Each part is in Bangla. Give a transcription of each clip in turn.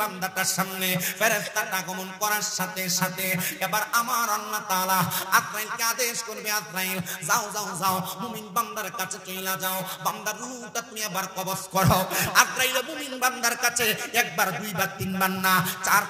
বান্দাটার সামনে ফেরেশতাটা আগমন করার সাথে সাথে এবার আমার আল্লাহ তাআলা আজরাইলকে আদেশ করবে, আজরাইল যাও যাও যাও মুমিন বান্দার কাছে চলে যাও, বান্দার রূহটা তুমি এবার কবজ করো। আজরাইল মুমিন বান্দার কাছে একবার, দুইবার, তিনবার না,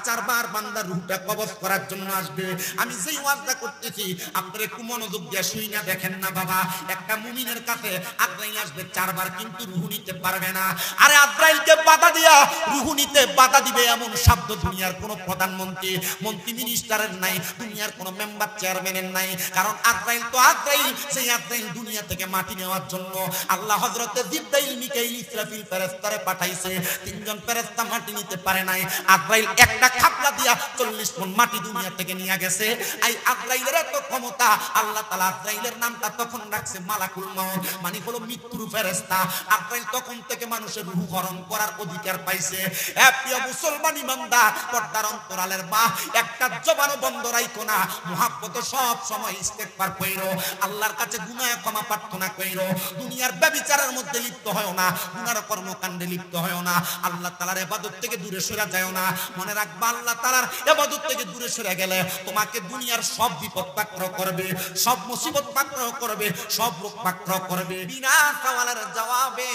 চারবার বান্দার রূহটা কবজ করার জন্য আসবে। আমি যেই ওয়াজটা করতেছি আপনারা একটু মনোযোগ দিয়ে শুইনা দেখেন না বাবা। একটা মুমিনের কাছে আজরাইল আসবে চারবার, কিন্তু রূহ নিতে পারবে না। আরে আজরাইলকে বাধা দিয়া রূহ নিতে বাধা দিবে এমন শব্দ দুনিয়ার কোন প্রধানমন্ত্রী, মন্ত্রী, মিনিস্টারের নাই, দুনিয়ার কোন মেম্বার, চেয়ারম্যানের নাই। কারণ আজরাইল তো আজরাইল, সেই আজরাইল দুনিয়া থেকে মাটি নেওয়ার জন্য আল্লাহ হযরতে জিবরাইল, মিকাইল, ইসরাফিল ফেরেশতারে পাঠাইছে। তিনজন ফেরেশতা মাটি নিতে পারে নাই। আজরাইল একটা খাপলা দিয়া 40 মণ মাটি দুনিয়া থেকে নিয়ে গেছে। এই আজরাইলের এত ক্ষমতা, আল্লাহ তাআলা আজরাইলের নামটা তখন রাখছে মালাকুল মউত, মানে হলো মৃত্যুর ফেরেশতা। আজরাইল তখন থেকে মানুষের রূহ হরণ করার অধিকার পাইছে। এ প্রিয় মুসলমান ইমানদার, পর্দার অন্তরালের মা, একটা জবানও বন্ধ রাখো না, মুহাব্বত সব সময় ইস্তেগফার কইরো, আল্লাহর কাছে গুনাহ ক্ষমা প্রার্থনা কইরো। দুনিয়ার ব্যভিচারের মধ্যে লিপ্ত হয়ো না, গুনার কর্মকাণ্ডে লিপ্ত হয়ো না, আল্লাহ তাআলার ইবাদত থেকে দূরে সরে যাও না। মনে রাখবা, আল্লাহ তাআলার ইবাদত থেকে দূরে সরে গেলে তোমাকে দুনিয়ার সব বিপদ পাকড় করবে, সব মুসিবত পাকড় করবে, সব রোগ পাকড় করবে। বিনা সওয়ালের জবাবে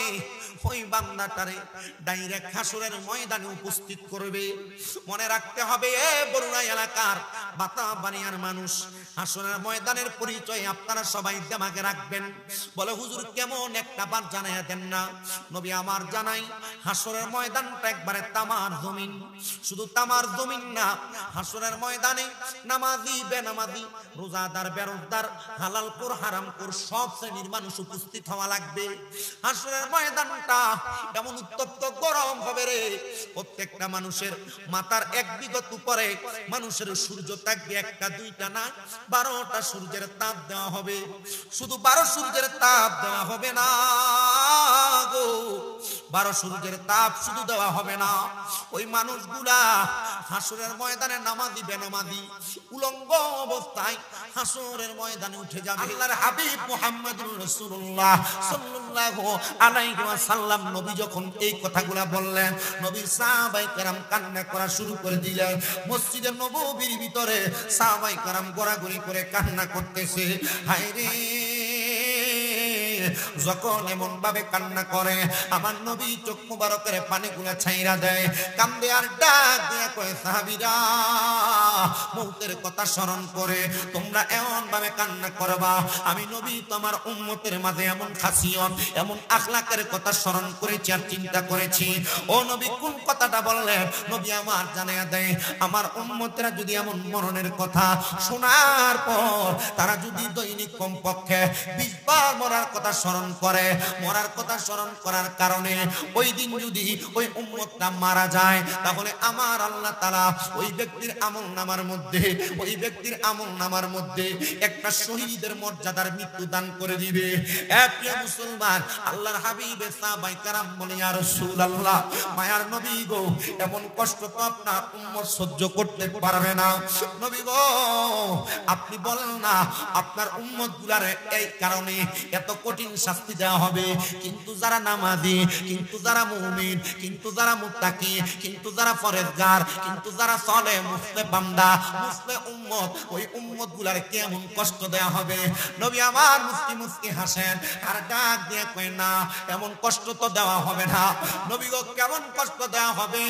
ওই বান্দাটারে ডাইরেক্ট হাসরের ময়দানে উপস্থিত করবে। মনে রাখতে হবে, এ বরুণা এলাকার বাতাবানিয়ার মানুষ, হাসরের ময়দানের পরিচয় আপনারা সবাই দিমাগে রাখবেন। বলে হুজুর কেমন, একটা বার জানাইয়া দেন না। নবী আমার জানাই, হাসরের ময়দানটা একবারে তামার জমিন। শুধু তামার জমিন না, হাসরের ময়দানে নামাজি, বেনামাজি, রোজাদার, বেরোজদার, হালালপুর, হারামপুর সব শ্রেণীর মানুষ উপস্থিত হওয়া লাগবে। হাসরের ময়দানটা এমন উত্তপ্ত গরম হবে রে, প্রত্যেকটা মানুষের মাথার এক বিগত উপরে মানুষের সূর্য থাকবে একটা, দুইটা না, 12টা সূর্যের তাপ দেওয়া হবে। শুধু 12 সূর্যের তাপ দেওয়া হবে না গো, 12 সূর্যের তাপ শুধু দেওয়া হবে না, ওই মানুষগুলা হাসরের ময়দানে নামাজি, বেনামাজি, উলঙ্গ অবস্থায় হাসরের ময়দানে উঠে যাবে। আল্লাহর হাবিব মুহাম্মদুর রাসূলুল্লাহ সাল্লাল্লাহু আলাইহি ওয়াসাল্লাম নবী যখন এই কথাগুলা বললেন, নবীর সাহাবায়ে কেরাম কান্না করা শুরু করে দিলেন। মসজিদে নববীর ভিতরে সাহাবায়ে কেরাম গড়াগড়ি করে কান্না করতেছে। হায় রে, যখন এমন ভাবে কান্না করে আমার নবী চোখ মুবারকের পানিগুলা ছাইরা দেয়, কান্দে আর ডাক দিয়ে কয়, সাহাবীরা মৌতের কথা স্মরণ করে তোমরা এমন ভাবে কান্না করবা, আমি নবী তোমার উম্মতের মাঝে এমন খাসিয়ত, এমন আখলাকের কথা স্মরণ করেছি আর চিন্তা করেছি। ও নবী কোন কথাটা বললেন? নবী আমার জানাইয়া দেয়, আমার উম্মতেরা যদি এমন মরণের কথা শোনার পর তারা যদি দৈনিক কমপক্ষে 20 বার মরার কথা স্মরণ করে, মরার কথা স্মরণ করার কারণে ওই দিন যদি ওই উম্মতটা মারা যায়, তাহলে আমার আল্লাহ তাআলা ওই ব্যক্তির আমলনামার মধ্যে, ওই ব্যক্তির আমলনামার মধ্যে একটা শহীদের মর্যাদার মৃত্যু দান করে দিবে। এ প্রিয় মুসলমান, আল্লাহর হাবিবে সাহাবায়ে কেরাম বলে, ইয়া রাসূলুল্লাহ, মায়ার নবী গো, এমন কষ্ট তো আপনার উম্মত সহ্য করতে পারবে না। নবী গো, আপনি বলেন না আপনার উম্মতগুলারে এই কারণে এত কঠিন শাস্তি দেওয়া হবে, কিন্তু যারা নামাজি, কিন্তু যারা মুমিন, কিন্তু যারা মুত্তাকি, কিন্তু যারা পরেজগার, কিন্তু যারা সালেহ মুসলিম বান্দা, মুসলিম উম্মত, ওই উম্মতগুলারে কেমন কষ্ট দেওয়া হবে। নবী আমার মুস্কি মুস্কি হাসেন আর ডাক দিয়ে কয়, না এমন কষ্ট তো দেওয়া হবে না। নবী গো, কেমন কষ্ট দেওয়া হবে?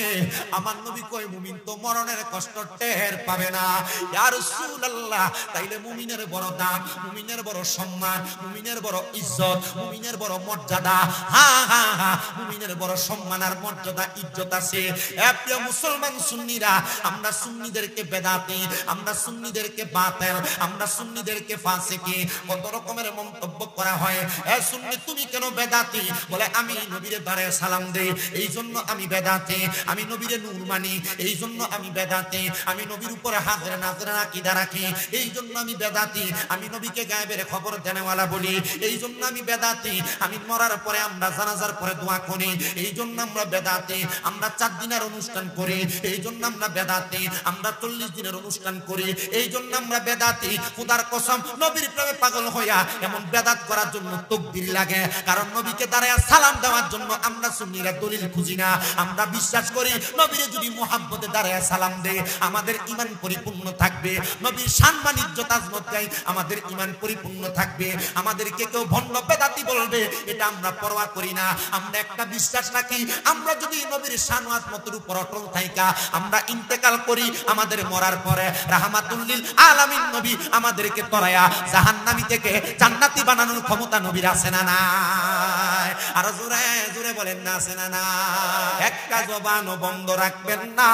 আমার নবী কয়, মুমিন তো মরণের কষ্ট টের পাবে না। ইয়া রাসূলুল্লাহ, তাইলে মুমিনের বড় দাম, মুমিনের বড় সম্মান, মুমিনের বড় ইজ্জত, মুমিনের বড় মর্যাদা, হা হা হা, মুমিনের বড় সম্মান আর মর্যাদা, ইজ্জত আছে। এ প্রিয় মুসলমান সুন্নিরা, আমরা সুন্নিদেরকে বেদাতি, আমরা সুন্নিদেরকে বাতিল, আমরা সুন্নিদেরকে ফাসিকি, কত রকমের মন্তব্য করা হয়। এ সুন্নি তুমি কেন বেদাতি? বলে আমি নবীর দ্বারে সালাম দেই, এই জন্য আমি বেদাতি। আমি নবীরে নূর মানি, এই জন্য আমি বেদাতি। আমি নবীর উপরে হাজরে নাজরে আকীদা রাখি, এই জন্য আমি বেদাতি। আমি নবীকে গায়েবের খবর দেনেওয়ালা বলি, এই জন্য আমি আমি বেদাতি, আমি মরার পরে আমরা জানাজার পরে দোয়া করি, এই জন্য আমরা বেদাতি। আমরা 4 দিনের অনুষ্ঠান করি, এই জন্য আমরা বেদাতি। আমরা 40 দিনের অনুষ্ঠান করি, এই জন্য আমরা বেদাতি। খোদার কসম, নবীর প্রেমে পাগল হইয়া এমন বেদাত করার জন্য তাকবীর লাগে। কারণ নবীকে দাঁড়ায়া সালাম দেওয়ার জন্য আমরা সুন্নিরা দলিল খুঁজি না। আমরা বিশ্বাস করি নবীরে যদি মুহাব্বতে দাঁড়ায়া সালাম দেয় আমাদের ঈমান পরিপূর্ণ থাকবে। নবীর সম্মান ইজ্জত আজমত গাই আমাদের ঈমান পরিপূর্ণ থাকবে। আমাদেরকে কেউ ভণ্ড বেদাতি বলবে এটা আমরা পরোয়া করি না। আমরা একটা বিশ্বাস রাখি, আমরা যদি নবীর শান ও আজমতের উপর অটল থাইকা আমরা ইন্তেকাল করি, আমাদের মরার পরে রাহমাতুল লিল আলামিন নবী আমাদেরকে তরায়া জাহান্নামী থেকে জান্নাতি বানানোর ক্ষমতা নবীর আছে না নাই? আর জোরে জোরে বলেন না, আছে না নাই? একটা জবানও বন্ধ রাখবেন না।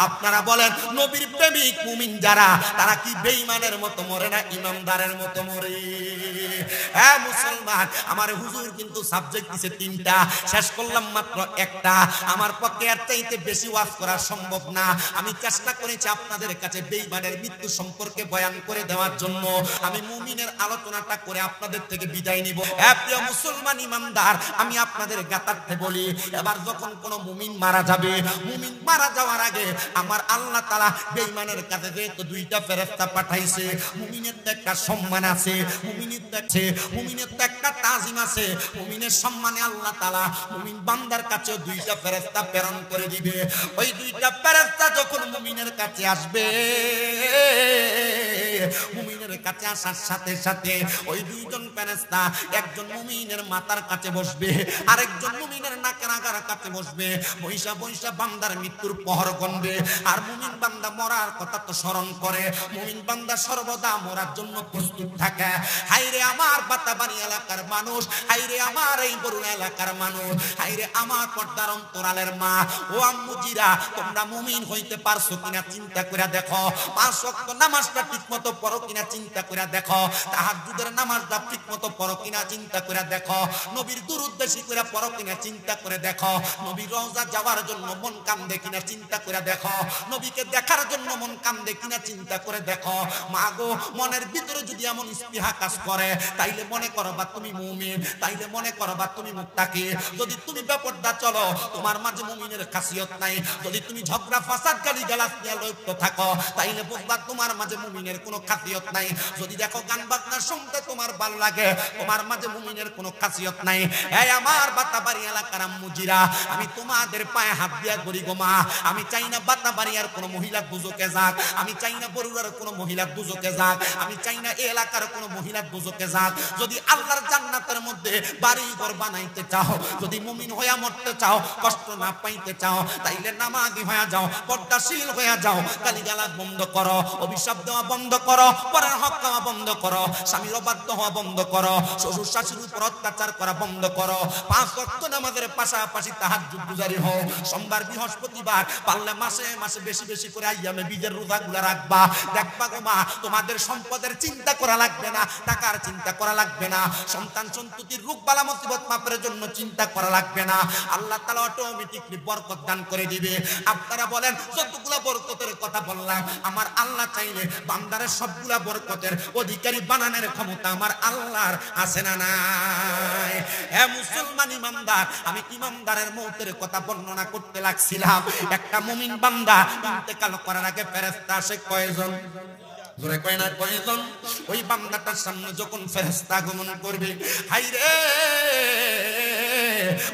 আপনারা বলেন নবীর প্রেমিক মুমিন যারা, তারা কি বেঈমানের মতো মরে না ইমানদারের মতো মরে? হ্যাঁ মুসলমান, আমার হুজুর কিন্তু সাবজেক্ট দিছে 3টা, শেষ করলাম মাত্র 1টা। আমার পক্ষে এর চাইতে বেশি ওয়াজ করা সম্ভব না। আমি চেষ্টা করেছি আপনাদের কাছে বেঈমানের মৃত্যু সম্পর্কে বয়ান করে দেওয়ার জন্য। আমি মুমিনের আলোচনাটা করে আপনাদের থেকে বিদায় নিব। হ্যাঁ প্রিয় মুসলমান ইমানদার, আমি আপনাদের জ্ঞাতার্থে বলি, এবার যখন কোন মুমিন মারা যাবে, মুমিন মারা যাওয়ার আগে আমার আল্লাহ তাআলা বেঈমানের কাছে যেহেতু 2টা ফেরেশতা পাঠাইছে, মুমিনের তো একটা সম্মান আছে, মুমিনের তো একটা তাজিম আছে। মুমিনের সম্মানে আল্লাহ তাআলা মুমিন বান্দার কাছে 2টা ফেরেশতা প্রেরণ করে দিবে। ওই 2টা ফেরেশতা যখন মুমিনের কাছে আসবে, মুমিনের কাছে আসার সাথে সাথে ওই 2জন ফেরেশতা একজন মুমিনের মাথার কাছে বসবে, আরেকজন মুমিনের নাকের আগার কাছে বসবে। বৈশা বৈশা বান্দার মৃত্যুর পহর গণবে। আর মুমিন বান্দা মরার কথা তো স্মরণ করে, মুমিন বান্দা সর্বদা মরার জন্য প্রস্তুত থাকে। হায়রে আমার বাতাবাড়ি এলাকার মানুষ, হায়রে আমার এই বরুণা এলাকার মানুষ, হায়রে আমার পর্দার অন্তরালের মা ও আম্মুজিরা, তোমরা মুমিন হইতে পারছো কিনা চিন্তা করে দেখো। 5 ওয়াক্ত নামাজটা ঠিকমতো পড়ো কিনা চিন্তা করে দেখো। তাহাজ্জুদের নামাজটা ঠিকমতো পড়ো কিনা চিন্তা করে দেখো। নবীর দুরূদ বেশি করে পড়ো কিনা চিন্তা করে দেখো। নবীর রওজা যাওয়ার জন্য মন কান্দে কিনা চিন্তা করে দেখো। নবীকে দেখার জন্য মন কান্দে কিনা চিন্তা করে দেখো। মা গো, মনের ভিতরে যদি এমন স্পৃহা কাজ করে তাইলে মনে করবা তুমি মুমিন, তাইলে মনে করবা তুমি মুত্তাকি। যদি তুমি বেপরদা চলো, তোমার মাঝে মুমিনের খাসিয়ত নাই। যদি তুমি ঝগড়া ফাসাদ গালি গালাজ নিয়ে লিপ্ত থাকো, তাইলে বুঝবা তোমার মাঝে মুমিনের কোনো খাসিয়ত নাই। যদি দেখো গান বাজনা শুনতে তোমার ভালো লাগে, তোমার মাঝে মুমিনের কোনো খাসিয়ত নাই। এই আমার বাতাবাড়ি এলাকার আম্মুজিরা, আমি তোমাদের পায়ে হাত দিয়া করি গো মা। আমি চাই না বাতাবাড়িয়ার কোনো মহিলা দুজকে যাক, আমি চাই না বরুড়ার কোনো মহিলা দুজকে যাক, আমি চাই না এই এলাকার কোনো মহিলা দুজকে যাক। যদি আল্লাহর জান্নাতের মধ্যে বাড়ি ঘর বানাইতে চাও, যদি মুমিন হইয়া মরতে চাও, কষ্ট না পাইতে চাও, তাইলে নামাজি হইয়া যাও, পর্দাশীল হইয়া যাও। গালিগালাজ বন্ধ করো, অভিশাপ দেওয়া বন্ধ করো, পরের হক খাওয়া বন্ধ করো, স্বামীর অবাধ্য হওয়া বন্ধ করো, শ্বশুর শাশুড়ির উপর অত্যাচার করা বন্ধ করো। 5 ওয়াক্ত নামাজের পাশাপাশি তাহাজ্জুদ গুজারি হও। সোমবার বৃহস্পতিবার পারলে মাসে মাসে বেশি বেশি করে আইয়ামে বীজের রোজাগুলা রাখবা। দেখবা গো মা, তোমাদের সম্পদের চিন্তা করা লাগবে না, টাকার চিন্তা করা লাগবে না, সন্তান সন্ততির রোগ বালা মুসিবত মাপের জন্য চিন্তা করা লাগবে না। আল্লাহ তাআলা অটোমেটিকলি বরকত দান করে দিবে। আপনারা বলেন যতগুলা বরকতের কথা বললাম, আমার আল্লাহ চাইলে বান্দারের সবগুলা বরকতের অধিকারী বানানোর ক্ষমতা আমার আল্লাহর আছে না নাই? হে মুসলমান ইমানদার, আমি ইমানদারের মৌতের কথা বর্ণনা করতে লাগছিলাম। একটা মুমিন বান্দা ইন্তেকাল করার আগে ফেরেশতা আসে কয়জন? জোরে কয় না কয়জন? ওই বান্দাটার সামনে যখন ফেরেশতা আগমন করবে, হায়রে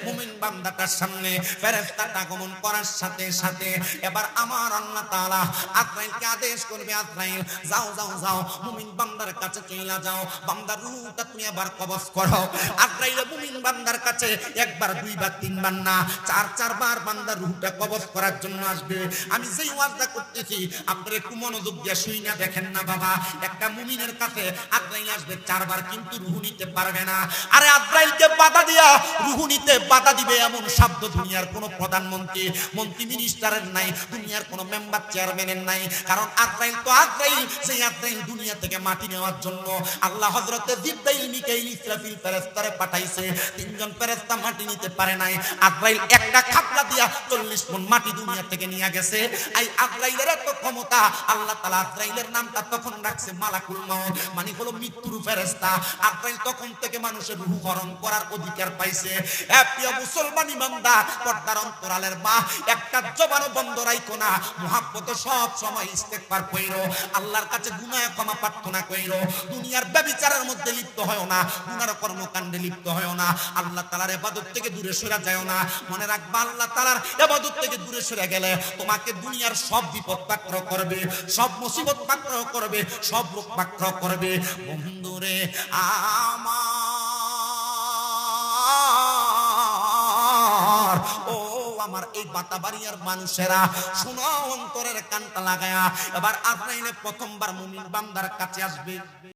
মুমিন বান্দাটার সামনে ফেরেশতাটা আগমন করার সাথে সাথে এবার আমার আল্লাহ তাআলা আজরাইলকে আদেশ করবে, আজরাইল যাও যাও যাও, মুমিন বান্দার কাছে চলে যাও, বান্দার রূহটা তুমি এবার কবজ করো। আজরাইল মুমিন বান্দার কাছে একবার, দুইবার, তিনবার না, 4 বার বান্দার রূহটা কবজ করার জন্য আসবে। আমি যেই ওয়াজটা করতেছি আপনারা একটু মনোযোগ দিয়ে শুইনা দেখেন না বাবা। একটা মুমিনের কাছে আজরাইল আসবে 4 বার, কিন্তু রূহ নিতে পারবে না। আরে আজরাইলকে বাধা দিয়া রূহ নিতে বাধা দিবে এমন শব্দ দুনিয়ার কোন প্রধানমন্ত্রী মন্ত্রী মিনিস্টারের নাই, দুনিয়ার কোন মেম্বার চেয়ারম্যানের নাই। কারণ আজরাইল তো আজরাইল, সেই আজরাইল দুনিয়া থেকে মাটি নেওয়ার জন্য আল্লাহ হযরতে জিবরাইল, মিকাইল, ইসরাফিল ফেরেশতারে পাঠাইছে। তিনজন ফেরেশতা মাটি নিতে পারে নাই। আজরাইল একটা খাপলা দিয়া 40 মণ মাটি দুনিয়া থেকে নিয়ে গেছে। এই আজরাইলের এত ক্ষমতা, আল্লাহ তাআলা আজরাইলের নামটা তখন রাখছে মালাকুল মউত, মানে হলো মৃত্যুর ফেরেশতা। আজরাইল তখন থেকে মানুষের রূহ হরণ করার অধিকার পাইছে। এ প্রিয় মুসলমান ইমানদার, পর্দার অন্তরালের মা, একটা জবানও বন্ধ রাখো না, মুহাব্বত সব সময় ইস্তেগফার কইরো, আল্লাহর কাছে গুনাহ ক্ষমা প্রার্থনা কইরো। দুনিয়ার ব্যভিচারের মধ্যে লিপ্ত হয়ো না, গুনার কর্মকাণ্ডে লিপ্ত হয়ো না, আল্লাহ তাআলার ইবাদত থেকে দূরে সরে যায়ও না। মনে রাখবা, আল্লাহ তাআলার ইবাদত থেকে দূরে সরে গেলে তোমাকে দুনিয়ার সব বিপদ পাকড় করবে, সব মুসিবত পাকড় করবে, সব রোগ পাকড় করবে। বন্ধুরে আমার, ও আমার এই বাতাবাড়িয়ার মানুষেরা, শোনো অন্তরের কানটা লাগায়া। এবার আজরাইল প্রথমবার মুমিন বান্দার কাছে আসবে।